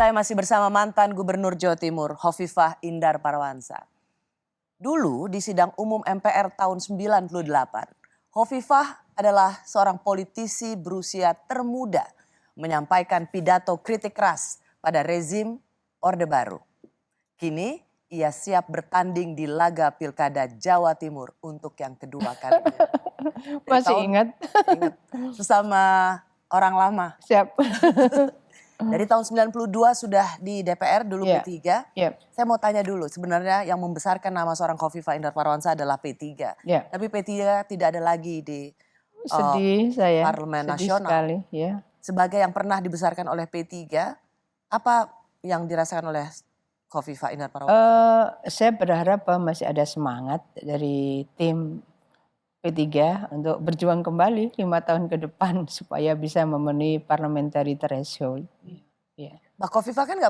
Saya masih bersama mantan Gubernur Jawa Timur, Hovifah Indar Parawansa. Dulu di sidang umum MPR tahun 98, Hovifah adalah seorang politisi berusia termuda menyampaikan pidato kritik keras pada rezim Orde Baru. Kini ia siap bertanding di laga Pilkada Jawa Timur untuk yang kedua kalinya. Masih ingat? Ingat, sesama orang lama. Siap. Dari tahun 92 sudah di DPR, dulu P3. Saya mau tanya dulu, sebenarnya yang membesarkan nama seorang Hovifah Indar Parawansa adalah P3. Tapi P3 tidak ada lagi di Sedih saya, Parlemen sedih Nasional. sekali. Ya. Sebagai yang pernah dibesarkan oleh P3, apa yang dirasakan oleh Hovifah Indar Parawansa? Saya berharap masih ada semangat dari tim P3 untuk berjuang kembali 5 tahun ke depan supaya bisa memenuhi parliamentary threshold. Mbak Hovifah kan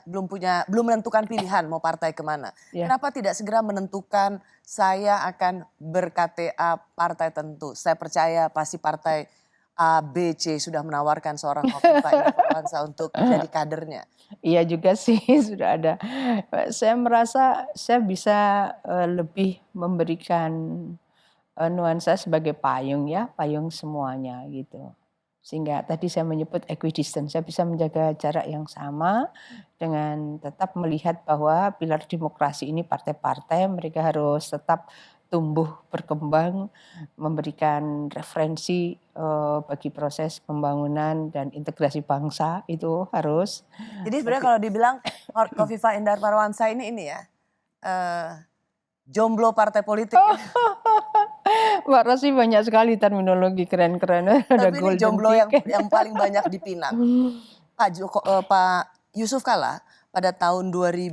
belum menentukan pilihan mau partai kemana. Kenapa tidak segera menentukan saya akan ber-KTA partai tentu? Saya percaya pasti partai A, B, C sudah menawarkan seorang Hovifah Indar Parawansa untuk jadi kadernya. Iya juga sih sudah ada. Saya merasa saya bisa lebih memberikan nuansa sebagai payung ya, payung semuanya gitu. Sehingga tadi saya menyebut equidistant, saya bisa menjaga jarak yang sama dengan tetap melihat bahwa pilar demokrasi ini partai-partai mereka harus tetap tumbuh berkembang, memberikan referensi bagi proses pembangunan dan integrasi bangsa itu harus. Jadi sebenarnya kalau dibilang Hovifah Indar Parawansa ini ya, jomblo partai politik. Mbak Rosi banyak sekali terminologi keren-keren. Tapi ini jomblo yang paling banyak dipinang. Pak Yusuf Kalla pada tahun 2000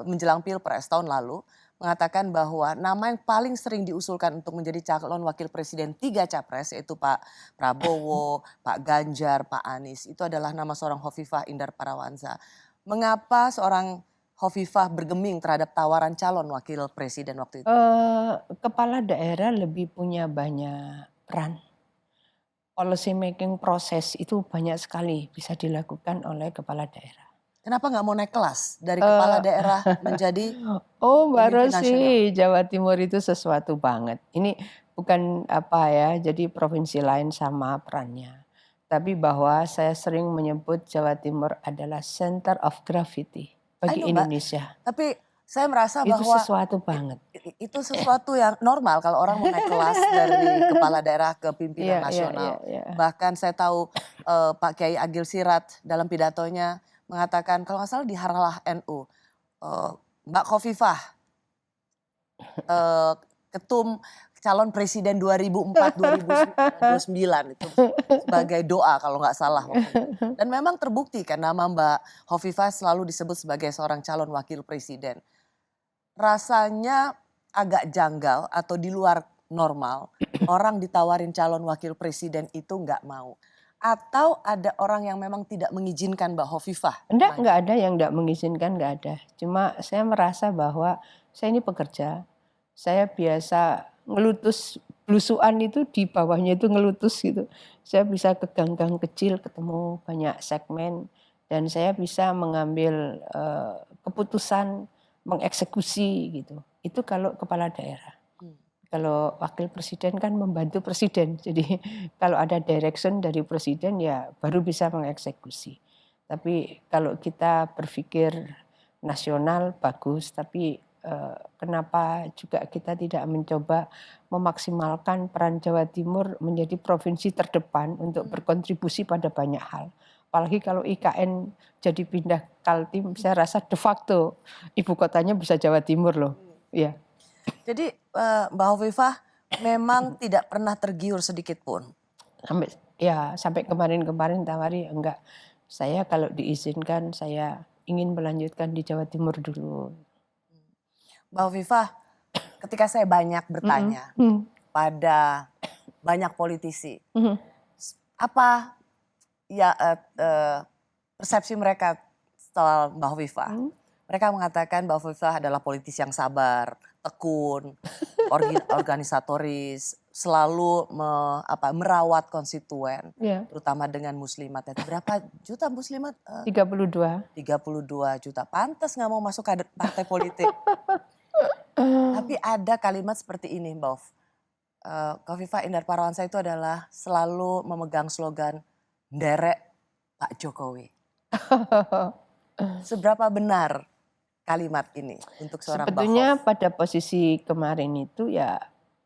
menjelang Pilpres tahun lalu mengatakan bahwa nama yang paling sering diusulkan untuk menjadi calon wakil presiden 3 capres yaitu Pak Prabowo, Pak Ganjar, Pak Anies. Itu adalah nama seorang Hovifah Indar Parawansa. Mengapa seorang Hovifah bergeming terhadap tawaran calon wakil presiden waktu itu? Kepala daerah lebih punya banyak peran. Policy making proses itu banyak sekali bisa dilakukan oleh kepala daerah. Kenapa nggak mau naik kelas dari kepala daerah menjadi Mbak Rosi, Jawa Timur itu sesuatu banget. Ini bukan jadi provinsi lain sama perannya. Tapi bahwa saya sering menyebut Jawa Timur adalah center of gravity bagi Indonesia. Tapi saya merasa itu bahwa sesuatu banget. Itu sesuatu yang normal kalau orang mau naik kelas dari kepala daerah ke pimpinan nasional. Bahkan saya tahu Pak Kiai Agil Sirat dalam pidatonya mengatakan kalau nggak salah di Harlah NU, Mbak Hovifah ketum calon presiden 2004-2009 itu sebagai doa kalau nggak salah. Dan memang terbukti kan nama Mbak Hovifah selalu disebut sebagai seorang calon wakil presiden. Rasanya agak janggal atau di luar normal orang ditawarin calon wakil presiden itu nggak mau. Atau ada orang yang memang tidak mengizinkan Mbak Hovifah? Enggak ada yang enggak mengizinkan, enggak ada. Cuma saya merasa bahwa saya ini pekerja. Saya biasa ngelutus blusuan itu di bawahnya itu ngelutus gitu. Saya bisa ke gang-gang kecil ketemu banyak segmen dan saya bisa mengambil keputusan mengeksekusi gitu. Itu kalau kepala daerah. Kalau wakil presiden kan membantu presiden. Jadi kalau ada direction dari presiden ya baru bisa mengeksekusi. Tapi kalau kita berpikir nasional bagus, tapi kenapa juga kita tidak mencoba memaksimalkan peran Jawa Timur menjadi provinsi terdepan untuk berkontribusi pada banyak hal. Apalagi kalau IKN jadi pindah Kaltim, saya rasa de facto ibu kotanya bisa Jawa Timur loh. Ya. Jadi Mbak Hovifah memang tidak pernah tergiur sedikit pun? Sampai kemarin-kemarin tawari enggak. Saya kalau diizinkan saya ingin melanjutkan di Jawa Timur dulu. Mbak Hovifah, ketika saya banyak bertanya pada banyak politisi, apa ya persepsi mereka setelah Mbak Hovifah? Mereka mengatakan Mbak Hovifah adalah politisi yang sabar, tekun, organisatoris, selalu merawat konstituen, Ya, terutama dengan muslimat. Berapa juta muslimat? 32. 32 juta. Pantas nggak mau masuk kader partai politik. Tapi ada kalimat seperti ini, Mbak Of. Khofifah Indar Parawansa itu adalah selalu memegang slogan nderek Pak Jokowi. Seberapa benar kalimat ini untuk seorang Mbak Sebetulnya Hof? pada posisi kemarin itu ya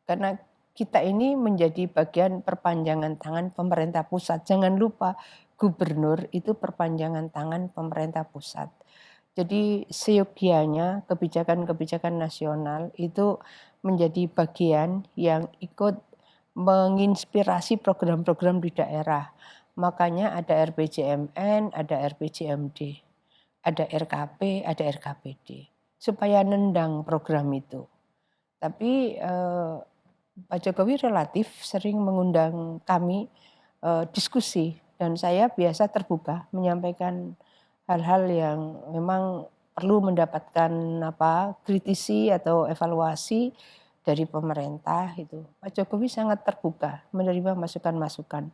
karena kita ini menjadi bagian perpanjangan tangan pemerintah pusat. Jangan lupa gubernur itu perpanjangan tangan pemerintah pusat. Jadi seyogianya kebijakan-kebijakan nasional itu menjadi bagian yang ikut menginspirasi program-program di daerah. Makanya ada RPJMN, ada RPJMD, ada RKP, ada RKPD. Supaya nendang program itu. Tapi Pak Jokowi relatif sering mengundang kami diskusi dan saya biasa terbuka menyampaikan hal-hal yang memang perlu mendapatkan kritisi atau evaluasi dari pemerintah itu. Pak Jokowi sangat terbuka menerima masukan-masukan.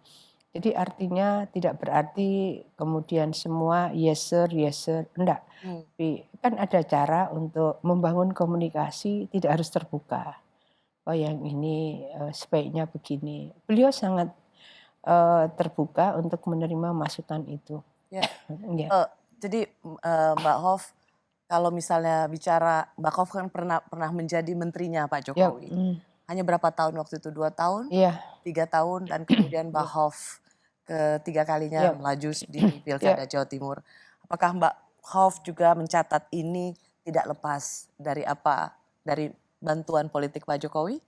Jadi artinya tidak berarti kemudian semua yes sir, enggak. Tapi kan ada cara untuk membangun komunikasi tidak harus terbuka. Oh yang ini sebaiknya begini. Beliau sangat terbuka untuk menerima masukan itu. Ya. Ya. Jadi Mbak Hof, kalau misalnya bicara, Mbak Hof kan pernah menjadi menterinya Pak Ya, Jokowi. Hanya berapa tahun waktu itu? 2 tahun? Iya. 3 tahun, dan kemudian Mbak Hof ketiga kalinya Ya. melaju di Pilkada Jawa Timur. Apakah Mbak Hof juga mencatat ini tidak lepas dari dari bantuan politik Pak Jokowi?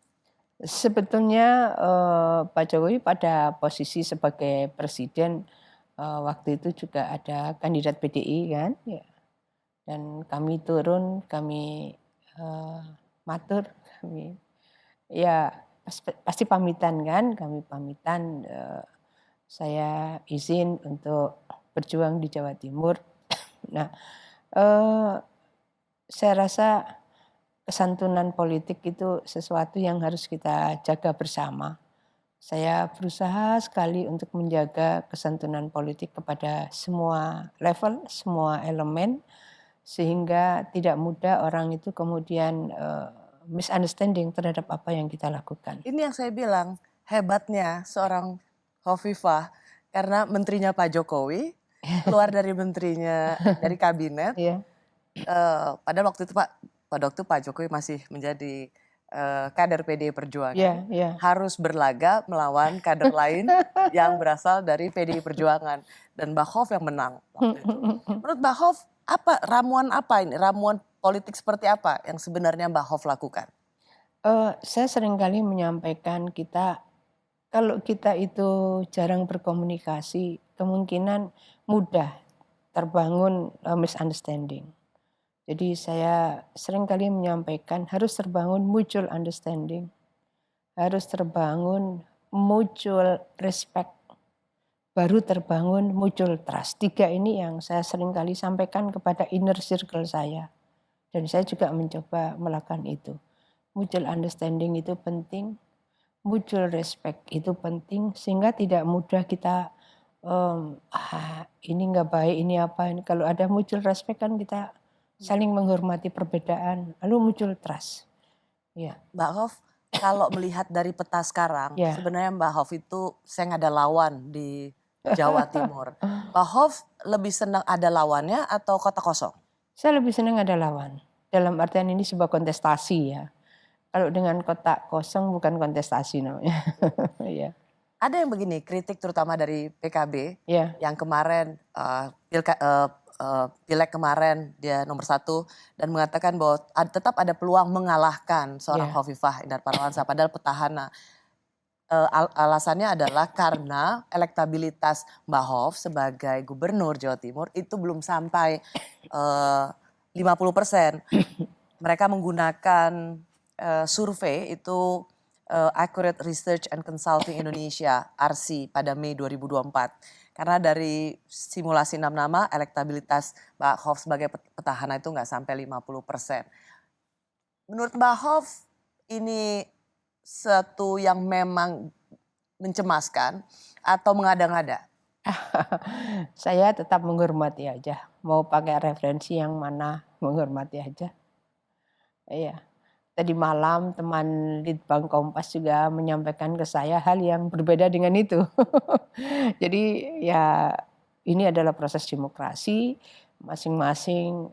Sebetulnya Pak Jokowi pada posisi sebagai presiden waktu itu juga ada kandidat PDI kan, ya. Dan kami turun, kami matur, kami ya pasti pamitan kan, kami pamitan. Saya izin untuk berjuang di Jawa Timur. Nah, saya rasa kesantunan politik itu sesuatu yang harus kita jaga bersama. Saya berusaha sekali untuk menjaga kesantunan politik kepada semua level, semua elemen, sehingga tidak mudah orang itu kemudian misunderstanding terhadap apa yang kita lakukan. Ini yang saya bilang, hebatnya seorang Khofifah, karena menterinya Pak Jokowi, keluar dari menterinya, dari kabinet, padahal waktu itu pada waktu Pak Jokowi masih menjadi kader PDI Perjuangan, harus berlaga melawan kader lain yang berasal dari PDI Perjuangan, dan Mbak Hof yang menang waktu itu. Menurut Mbak Hof, ramuan apa ini? Ramuan politik seperti apa yang sebenarnya Mbak Hof lakukan? Saya seringkali menyampaikan kalau kita itu jarang berkomunikasi, kemungkinan mudah terbangun misunderstanding. Jadi saya seringkali menyampaikan harus terbangun mutual understanding, harus terbangun mutual respect, baru terbangun mutual trust. 3 ini yang saya seringkali sampaikan kepada inner circle saya. Dan saya juga mencoba melakukan itu. Mutual understanding itu penting, mutual respect itu penting, sehingga tidak mudah kita ini nggak baik, ini apa ini. Kalau ada mutual respect kan kita saling menghormati perbedaan, lalu mutual trust. Ya. Mbak Hof, kalau melihat dari peta sekarang, sebenarnya Mbak Hof itu saya nggak ada lawan di Jawa Timur. Mbak Hof lebih senang ada lawannya atau kota kosong? Saya lebih senang ada lawan. Dalam artian ini sebuah kontestasi ya. Kalau dengan kotak kosong bukan kontestasi namanya. Ya. Ada yang begini, kritik terutama dari PKB yang kemarin pileg kemarin dia nomor 1 dan mengatakan bahwa tetap ada peluang mengalahkan seorang Khofifah Indar Parawansa padahal petahana. Alasannya adalah karena elektabilitas Mbak Hof sebagai gubernur Jawa Timur itu belum sampai 50%. Mereka menggunakan survei itu Accurate Research and Consulting Indonesia (ARSI) pada Mei 2024. Karena dari simulasi 6 nama elektabilitas Mbak Hof sebagai petahana itu nggak sampai 50%. Menurut Mbak Hoff ini satu yang memang mencemaskan atau mengada-ngada? Saya tetap menghormati aja, mau pakai referensi yang mana menghormati aja. Iya. Tadi malam teman Litbang Kompas juga menyampaikan ke saya hal yang berbeda dengan itu. Jadi ya ini adalah proses demokrasi, masing-masing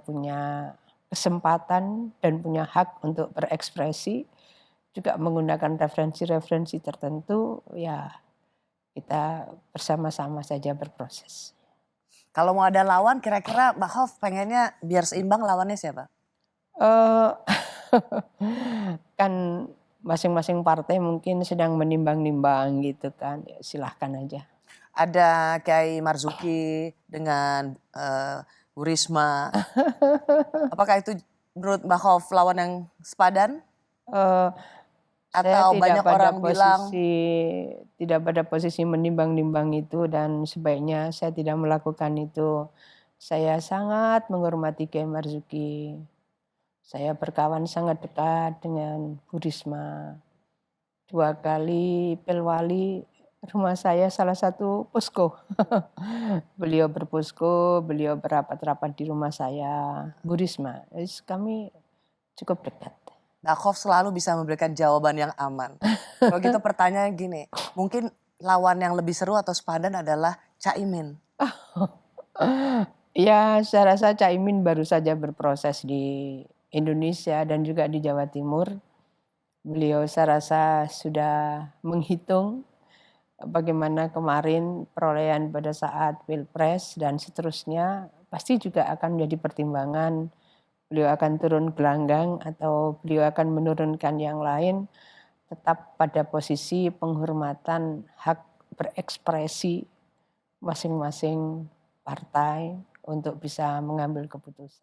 punya kesempatan dan punya hak untuk berekspresi, juga menggunakan referensi-referensi tertentu, ya kita bersama-sama saja berproses. Kalau mau ada lawan kira-kira Mbak Hoff pengennya biar seimbang lawannya siapa? Eh, kan masing-masing partai mungkin sedang menimbang-nimbang gitu kan, ya silahkan aja. Ada Kiai Marzuki dengan Bu Risma. Apakah itu menurut Mbak Hoff lawan yang sepadan? Eh, saya Atau banyak orang bilang tidak pada posisi menimbang-nimbang itu dan sebaiknya saya tidak melakukan itu. Saya sangat menghormati Kiai Marzuki. Saya berkawan sangat dekat dengan Bu Risma. 2 kali Pilwali rumah saya salah satu posko. Beliau berposko, beliau berapat-rapat di rumah saya, Bu Risma. Kami cukup dekat. Mbak Hoff selalu bisa memberikan jawaban yang aman. Kalau gitu pertanyaan gini, mungkin lawan yang lebih seru atau sepadan adalah Caimin. Ya, saya rasa Caimin baru saja berproses di Indonesia dan juga di Jawa Timur. Beliau saya rasa sudah menghitung bagaimana kemarin perolehan pada saat Pilpres dan seterusnya pasti juga akan menjadi pertimbangan. Beliau akan turun gelanggang atau beliau akan menurunkan yang lain, tetap pada posisi penghormatan hak berekspresi masing-masing partai untuk bisa mengambil keputusan.